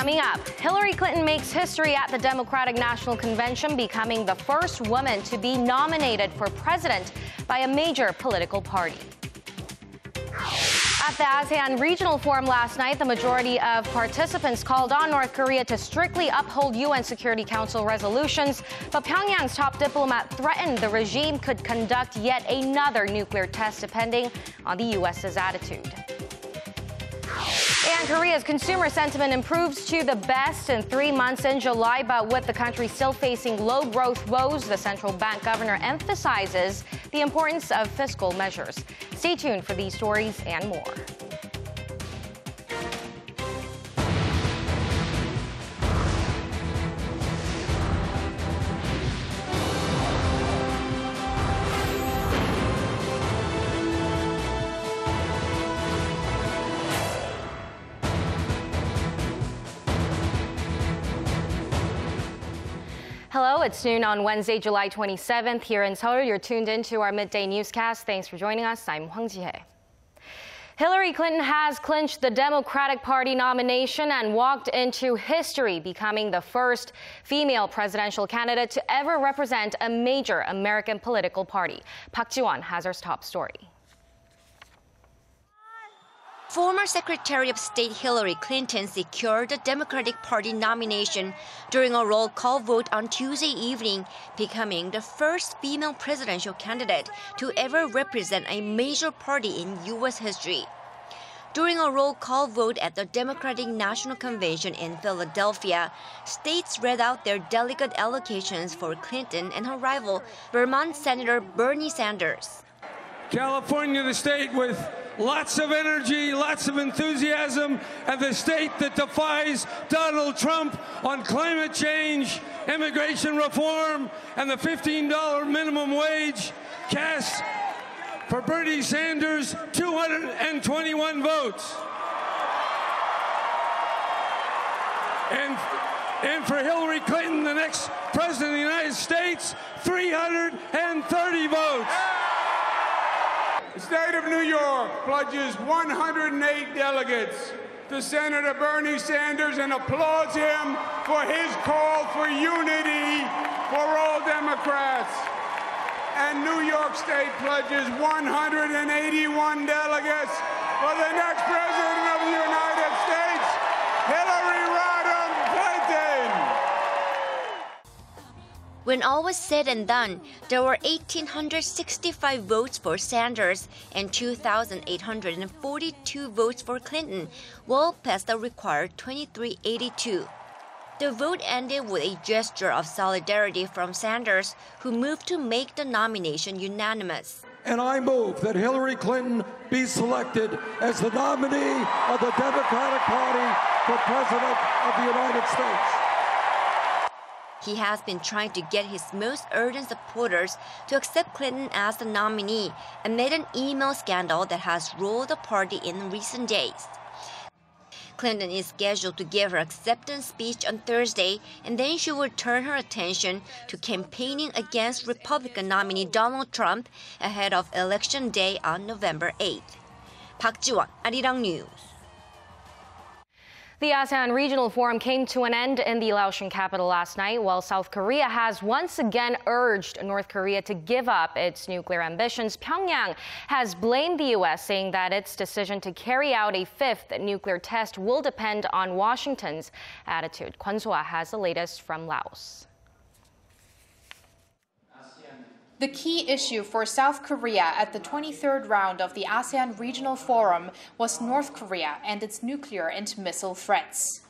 Coming up, Hillary Clinton makes history at the Democratic National Convention, becoming the first woman to be nominated for president by a major political party. At the ASEAN Regional Forum last night, the majority of participants called on North Korea to strictly uphold UN Security Council resolutions, but Pyongyang's top diplomat threatened the regime could conduct yet another nuclear test depending on the U.S.'s attitude. And Korea's consumer sentiment improves to the best in 3 months in July, but with the country still facing low growth woes, the central bank governor emphasizes the importance of fiscal measures. Stay tuned for these stories and more. Hello, it's noon on Wednesday, July 27th. Here in Seoul, you're tuned into our midday newscast. Thanks for joining us. I'm Hwang Ji-hye. Hillary Clinton has clinched the Democratic Party nomination and walked into history, becoming the first female presidential candidate to ever represent a major American political party. Park Ji-won has our top story. Former Secretary of State Hillary Clinton secured the Democratic Party nomination during a roll call vote on Tuesday evening, becoming the first female presidential candidate to ever represent a major party in U.S. history. During a roll call vote at the Democratic National Convention in Philadelphia, states read out their delegate allocations for Clinton and her rival, Vermont Senator Bernie Sanders. California, the state with lots of energy, lots of enthusiasm, and the state that defies Donald Trump on climate change, immigration reform, and the $15 minimum wage, cast for Bernie Sanders 221 votes. And for Hillary Clinton, the next president of the United States, 330 votes. The state of New York pledges 108 delegates to Senator Bernie Sanders and applauds him for his call for unity for all Democrats. And New York State pledges 181 delegates for the next president of the United States, Hillary Rodham Clinton. When all was said and done, there were 1,865 votes for Sanders and 2,842 votes for Clinton, well past the required 2,382. The vote ended with a gesture of solidarity from Sanders, who moved to make the nomination unanimous. And I move that Hillary Clinton be selected as the nominee of the Democratic Party for President of the United States. He has been trying to get his most ardent supporters to accept Clinton as the nominee amid an email scandal that has roiled the party in recent days. Clinton is scheduled to give her acceptance speech on Thursday, and then she will turn her attention to campaigning against Republican nominee Donald Trump ahead of Election Day on November 8th. Park Ji-won, Arirang News. The ASEAN Regional Forum came to an end in the Laotian capital last night, while South Korea has once again urged North Korea to give up its nuclear ambitions. Pyongyang has blamed the U.S., saying that its decision to carry out a fifth nuclear test will depend on Washington's attitude. Kwon So-ah has the latest from Laos. The key issue for South Korea at the 23rd round of the ASEAN Regional Forum was North Korea and its nuclear and missile threats.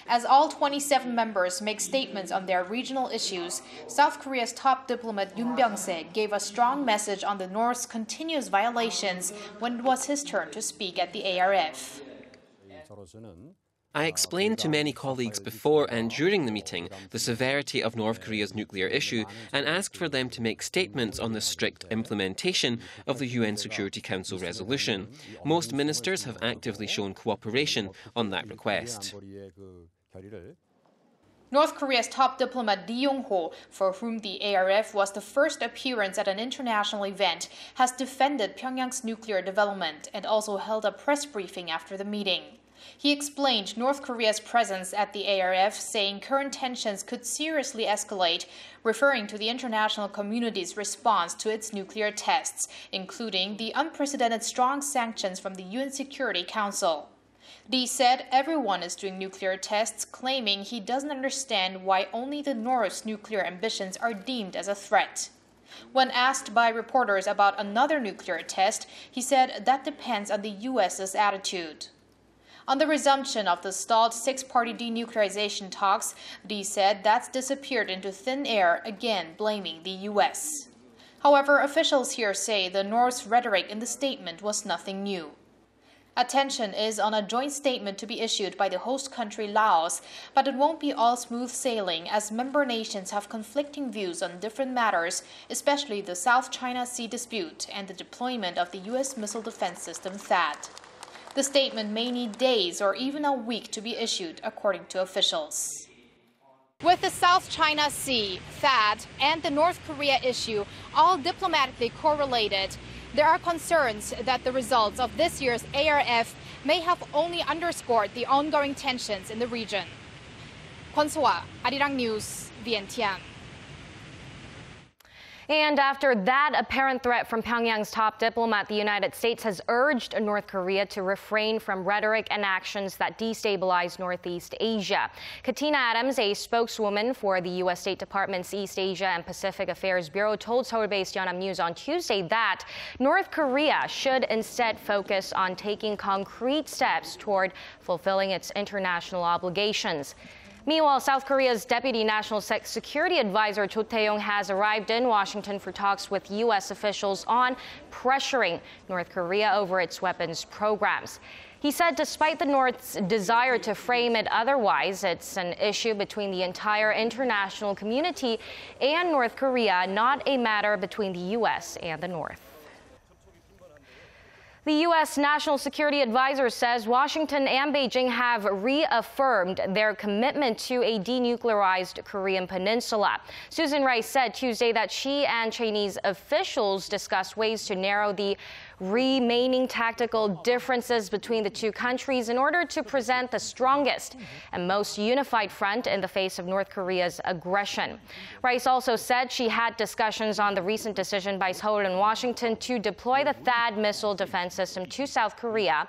As all 27 members make statements on their regional issues, South Korea's top diplomat Yoon Byung-se gave a strong message on the North's continuous violations when it was his turn to speak at the ARF. I explained to many colleagues before and during the meeting the severity of North Korea's nuclear issue and asked for them to make statements on the strict implementation of the UN Security Council resolution. Most ministers have actively shown cooperation on that request. North Korea's top diplomat Lee Yong-ho, for whom the ARF was the first appearance at an international event, has defended Pyongyang's nuclear development and also held a press briefing after the meeting. He explained North Korea's presence at the ARF, saying current tensions could seriously escalate, referring to the international community's response to its nuclear tests, including the unprecedented strong sanctions from the UN Security Council. Lee said everyone is doing nuclear tests, claiming he doesn't understand why only the North's nuclear ambitions are deemed as a threat. When asked by reporters about another nuclear test, he said that depends on the U.S.'s attitude. On the resumption of the stalled six-party denuclearization talks, Lee said that's disappeared into thin air, again blaming the U.S. However, officials here say the North's rhetoric in the statement was nothing new. Attention is on a joint statement to be issued by the host country Laos, but it won't be all smooth sailing as member nations have conflicting views on different matters, especially the South China Sea dispute and the deployment of the U.S. missile defense system THAAD. The statement may need days or even a week to be issued, according to officials. With the South China Sea, THAAD, and the North Korea issue all diplomatically correlated, there are concerns that the results of this year's ARF may have only underscored the ongoing tensions in the region. Kwon-soa, Arirang News, Vientiane. And after that apparent threat from Pyongyang's top diplomat, the United States has urged North Korea to refrain from rhetoric and actions that destabilize Northeast Asia. Katina Adams, a spokeswoman for the U.S. State Department's East Asia and Pacific Affairs Bureau, told Seoul-based Yonhap News on Tuesday that North Korea should instead focus on taking concrete steps toward fulfilling its international obligations. Meanwhile, South Korea's Deputy National Security Advisor Cho Tae-yong has arrived in Washington for talks with U.S. officials on pressuring North Korea over its weapons programs. He said despite the North's desire to frame it otherwise, it's an issue between the entire international community and North Korea, not a matter between the U.S. and the North. The U.S. National Security Advisor says Washington and Beijing have reaffirmed their commitment to a denuclearized Korean Peninsula. Susan Rice said Tuesday that she and Chinese officials discussed ways to narrow the remaining tactical differences between the two countries in order to present the strongest and most unified front in the face of North Korea's aggression. Rice also said she had discussions on the recent decision by Seoul and Washington to deploy the THAAD missile defense system to South Korea,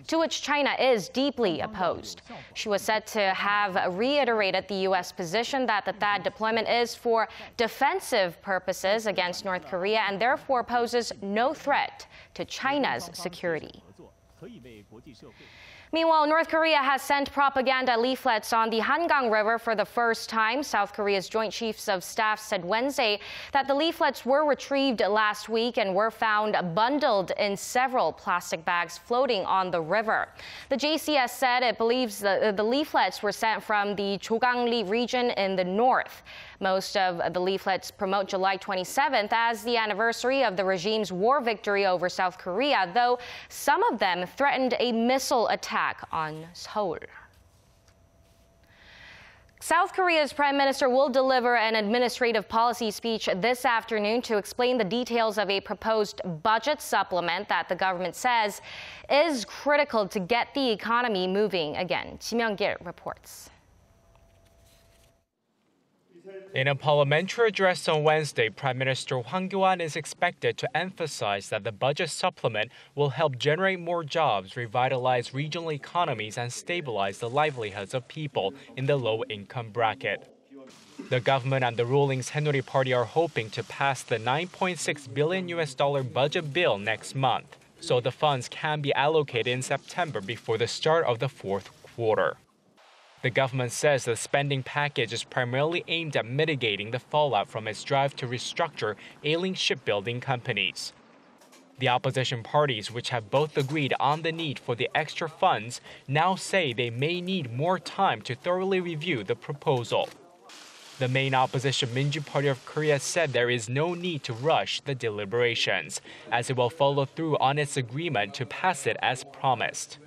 to which China is deeply opposed. She was said to have reiterated the U.S. position that the THAAD deployment is for defensive purposes against North Korea and therefore poses no threat to China's security. Meanwhile, North Korea has sent propaganda leaflets on the Hangang River for the first time. South Korea's Joint Chiefs of Staff said Wednesday that the leaflets were retrieved last week and were found bundled in several plastic bags floating on the river. The JCS said it believes the leaflets were sent from the Chogangli region in the north. Most of the leaflets promote July 27th as the anniversary of the regime's war victory over South Korea, though some of them threatened a missile attack on Seoul. South Korea's Prime Minister will deliver an administrative policy speech this afternoon to explain the details of a proposed budget supplement that the government says is critical to get the economy moving again. Ji Myung-gil reports. In a parliamentary address on Wednesday, Prime Minister Hwang Kyo-ahn is expected to emphasize that the budget supplement will help generate more jobs, revitalize regional economies, and stabilize the livelihoods of people in the low-income bracket. The government and the ruling Saenuri Party are hoping to pass the $9.6 billion budget bill next month, so the funds can be allocated in September before the start of the fourth quarter. The government says the spending package is primarily aimed at mitigating the fallout from its drive to restructure ailing shipbuilding companies. The opposition parties, which have both agreed on the need for the extra funds, now say they may need more time to thoroughly review the proposal. The main opposition Minju Party of Korea said there is no need to rush the deliberations, as it will follow through on its agreement to pass it as promised.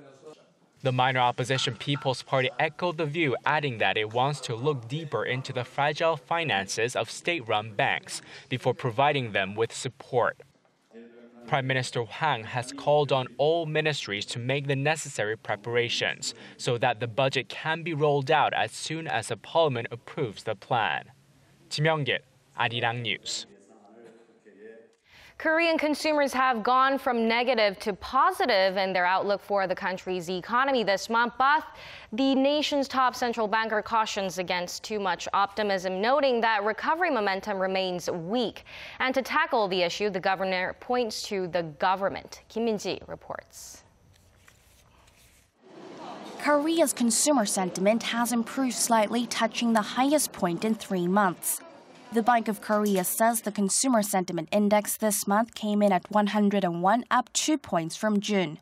The minor opposition People's Party echoed the view, adding that it wants to look deeper into the fragile finances of state-run banks before providing them with support. Prime Minister Hwang has called on all ministries to make the necessary preparations so that the budget can be rolled out as soon as the parliament approves the plan. Kim Young-git, Arirang News. Korean consumers have gone from negative to positive in their outlook for the country's economy this month, but the nation's top central banker cautions against too much optimism, noting that recovery momentum remains weak. And to tackle the issue, the governor points to the government. Kim Min-ji reports. Korea's consumer sentiment has improved slightly, touching the highest point in 3 months. The Bank of Korea says the consumer sentiment index this month came in at 101, up 2 points from June.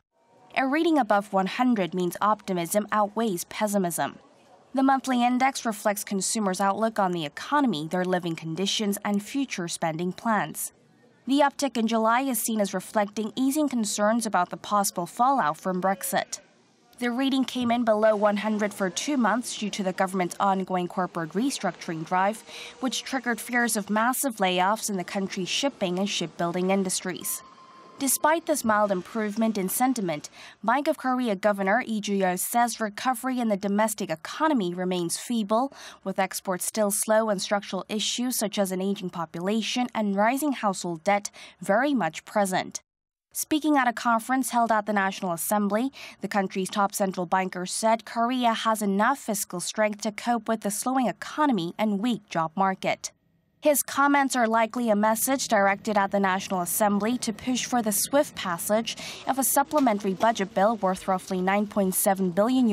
A reading above 100 means optimism outweighs pessimism. The monthly index reflects consumers' outlook on the economy, their living conditions, and future spending plans. The uptick in July is seen as reflecting easing concerns about the possible fallout from Brexit. The reading came in below 100 for 2 months due to the government's ongoing corporate restructuring drive, which triggered fears of massive layoffs in the country's shipping and shipbuilding industries. Despite this mild improvement in sentiment, Bank of Korea Governor Lee Ju-yeol says recovery in the domestic economy remains feeble, with exports still slow and structural issues such as an aging population and rising household debt very much present. Speaking at a conference held at the National Assembly, the country's top central banker said Korea has enough fiscal strength to cope with the slowing economy and weak job market. His comments are likely a message directed at the National Assembly to push for the swift passage of a supplementary budget bill worth roughly $9.7 billion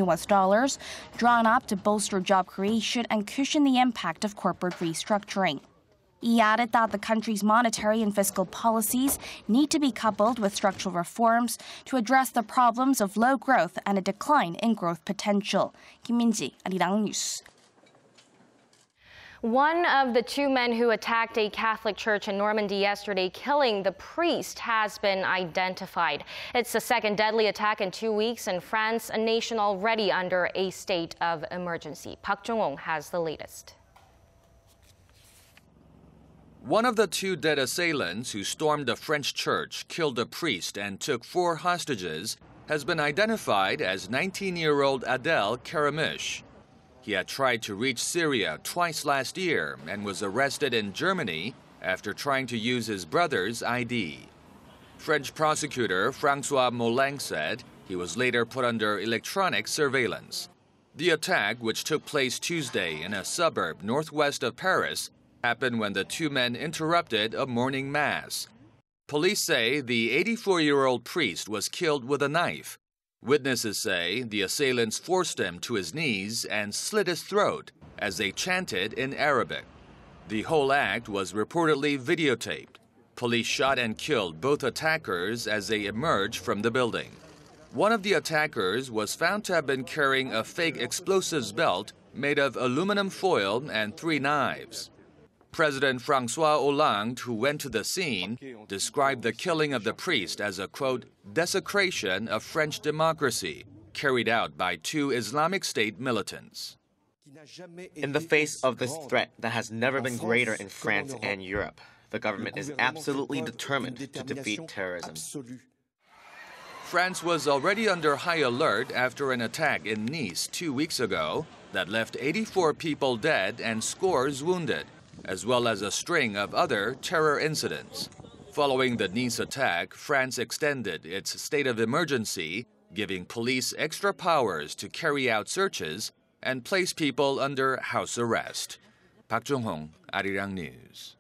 drawn up to bolster job creation and cushion the impact of corporate restructuring. He added that the country's monetary and fiscal policies need to be coupled with structural reforms to address the problems of low growth and a decline in growth potential. Kim Min-ji, Arirang News. One of the 2 men who attacked a Catholic church in Normandy yesterday, killing the priest, has been identified. It's the second deadly attack in 2 weeks in France, a nation already under a state of emergency. Park Jong-won has the latest. One of the 2 dead assailants who stormed a French church, killed a priest, and took 4 hostages has been identified as 19-year-old Adel Karamish. He had tried to reach Syria twice last year and was arrested in Germany after trying to use his brother's ID. French prosecutor François Molin said he was later put under electronic surveillance. The attack, which took place Tuesday in a suburb northwest of Paris, happened when the 2 men interrupted a morning mass. Police say the 84-year-old priest was killed with a knife. Witnesses say the assailants forced him to his knees and slit his throat as they chanted in Arabic. The whole act was reportedly videotaped. Police shot and killed both attackers as they emerged from the building. One of the attackers was found to have been carrying a fake explosives belt made of aluminum foil and 3 knives. President François Hollande, who went to the scene, described the killing of the priest as a, quote, desecration of French democracy, carried out by 2 Islamic State militants. In the face of this threat that has never been greater in France and Europe, the government is absolutely determined to defeat terrorism. France was already under high alert after an attack in Nice 2 weeks ago that left 84 people dead and scores wounded, as well as a string of other terror incidents. Following the Nice attack, France extended its state of emergency, giving police extra powers to carry out searches and place people under house arrest. Park Jong-hong, Arirang News.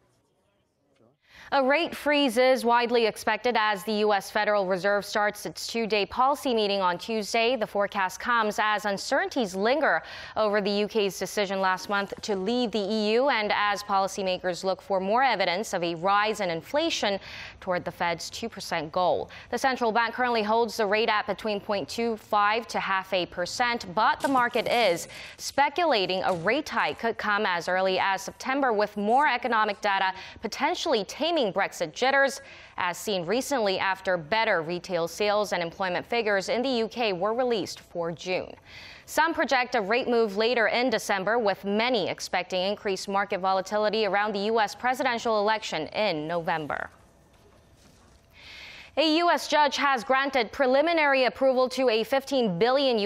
A rate freeze is widely expected as the U.S. Federal Reserve starts its 2-day policy meeting on Tuesday. The forecast comes as uncertainties linger over the UK's decision last month to leave the EU and as policymakers look for more evidence of a rise in inflation toward the Fed's 2% goal. The central bank currently holds the rate at between 0.25 to 0.5%, but the market is speculating a rate hike could come as early as September, with more economic data potentially taming Brexit jitters, as seen recently after better retail sales and employment figures in the UK were released for June. Some project a rate move later in December, with many expecting increased market volatility around the U.S. presidential election in November. A U.S. judge has granted preliminary approval to a $15 billion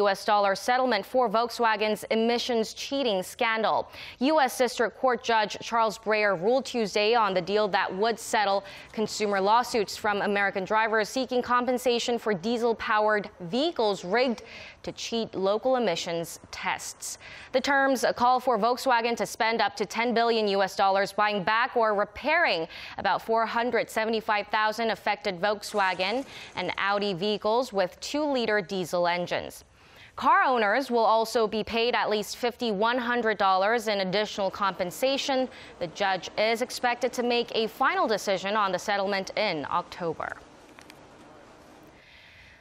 settlement for Volkswagen's emissions cheating scandal. U.S. District Court Judge Charles Breyer ruled Tuesday on the deal that would settle consumer lawsuits from American drivers seeking compensation for diesel-powered vehicles rigged to cheat local emissions tests. The terms call for Volkswagen to spend up to $10 billion buying back or repairing about 475,000 affected Volkswagen and Audi vehicles with 2-liter diesel engines. Car owners will also be paid at least $5,100 in additional compensation. The judge is expected to make a final decision on the settlement in October.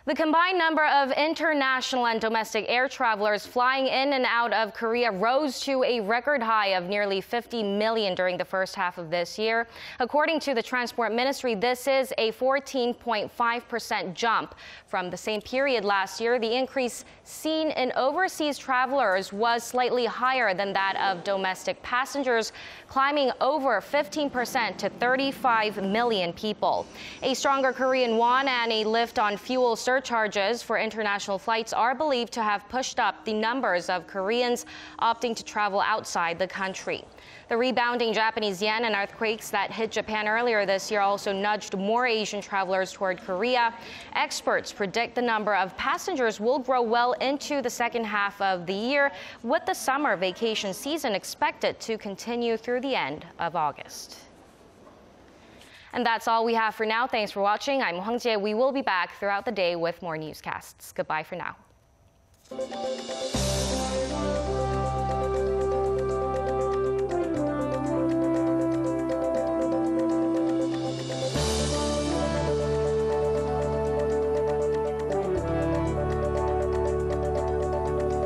The combined number of international and domestic air travelers flying in and out of Korea rose to a record high of nearly 50 million during the first half of this year. According to the Transport Ministry, this is a 14.5% jump from the same period last year. The increase seen in overseas travelers was slightly higher than that of domestic passengers, climbing over 15% to 35 million people. A stronger Korean won and a lift on fuel surcharges for international flights are believed to have pushed up the numbers of Koreans opting to travel outside the country. The rebounding Japanese yen and earthquakes that hit Japan earlier this year also nudged more Asian travelers toward Korea. Experts predict the number of passengers will grow well into the second half of the year, with the summer vacation season expected to continue through the end of August. And that's all we have for now. Thanks for watching. I'm Hwang Jie. We will be back throughout the day with more newscasts. Goodbye for now.